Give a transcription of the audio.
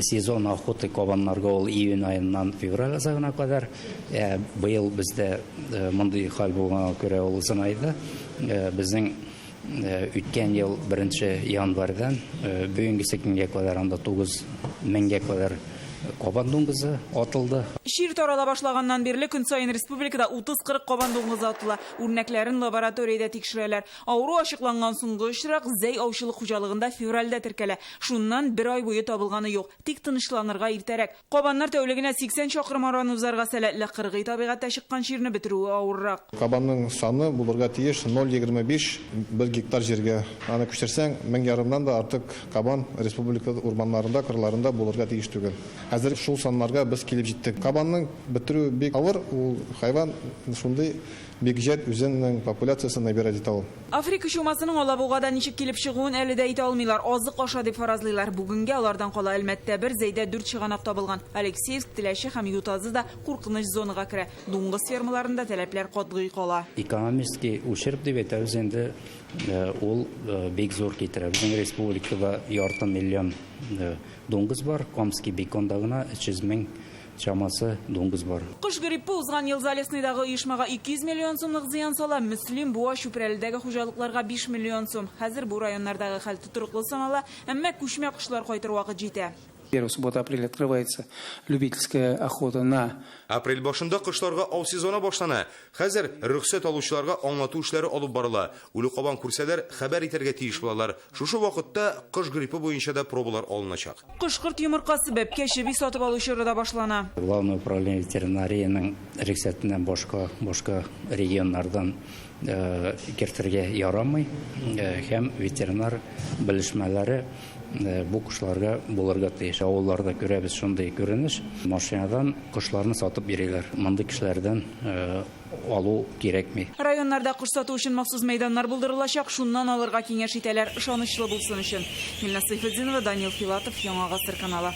сезон охоты кабаннарга ул июнь айыннан февраль азагына кадәр. Быел бездә мондый хәл булганга күрә ул узынайды. Безнең үткән ел 1 январьдан бүгенге көнгә кадәр анда 9000 кадәр кабан дуңгызы атылды. Шир тарала башлаганнан бирле көн сайын республикада 30-40 кабан дуңгызы атыла. Үрнәкләрен лабораториядә тикшерәләр. Авыру ачыкланган соңгы очрак Зәй аучылык хуҗалыгында февральдә теркәлә. Шуннан 1 ай буе табылганы юк. Тик тынычланырга иртәрәк. Кабаннар тәүлегенә 80 чакрым араны узарга сәләтле кыргый табигатьтә чыккан ширне бетерүе авыррак. Кабанның саны булырга тиеш 0,25 1 гектар җиргә. Аны күчерсәң 1000 да артык кабан республика урманнарында, кырларында булырга тиеш түгел. Хәзер шул саннарга без килеп җиттек. Кабанның бетерү бик авыр, ул хайван шундый бик җәт үзенең популяциясын набирә итә ул. Африка чумасының Алабугада ничек килеп чыгуын әле дә әйтә алмыйлар. Азык аша дип фаразлыйлар. Бүгенгә алардан кала Әлмәттә 1, Зәйдә 4 чыганак табылган. Алексеевск, Теләче һәм Ютазы да куркыныч зонага керә. Дуңгыз фермаларында таләпләр катгый кала. Экономический ущерб дип әйтәбез инде, ул бик зур китерә. Безнең республикада ярты миллион дуңгыз бар, Комский беконда гына 300 000 чамасы дуңгыз бар. Кыш гриппы узган ел Залесныйдагы оешмага 200 миллион сумлык зыян сала, Мөслим, Буа, Чүпрәледәге хуҗалыкларга 5 миллион сум. Хәзер бу районнардагы хәл тотрыклы санала, әмма күчмә кышлар кайтыр вакыт җитә. 1 суббота-апрель открывается любительская охота на... Апрель башында кышларга ау сезоны башлана. Хәзер рөхсәт алучыларга аңлату эшләре алып барыла. Үле кабан күрсәләр, хәбәр итәргә тиеш булалар. Шушы вакытта кыш гриппы буенча да пробалар алыначак. Кышкырт йомыркасы бәпкә чеби сатып алучы да башлана. Главное управление ветеринарияның рөхсәтеннән башка регионнардан кертергә ярамый. Һәм ветеринар белешмәләре бу кышларга булырга тиеш. Авылларда күрәбез шундый күренеш. Машинадан кышларны сатып бирәләр. Мондый кешеләрдән алу кирәкми. Районнарда кыш сату өчен махсус мәйданнар булдырылачак, шуннан алырга киңәш итәләр, ышанычлы булсын өчен. Милна Сайфетдинова, Данил Филатов, Яңа Гасыр каналы.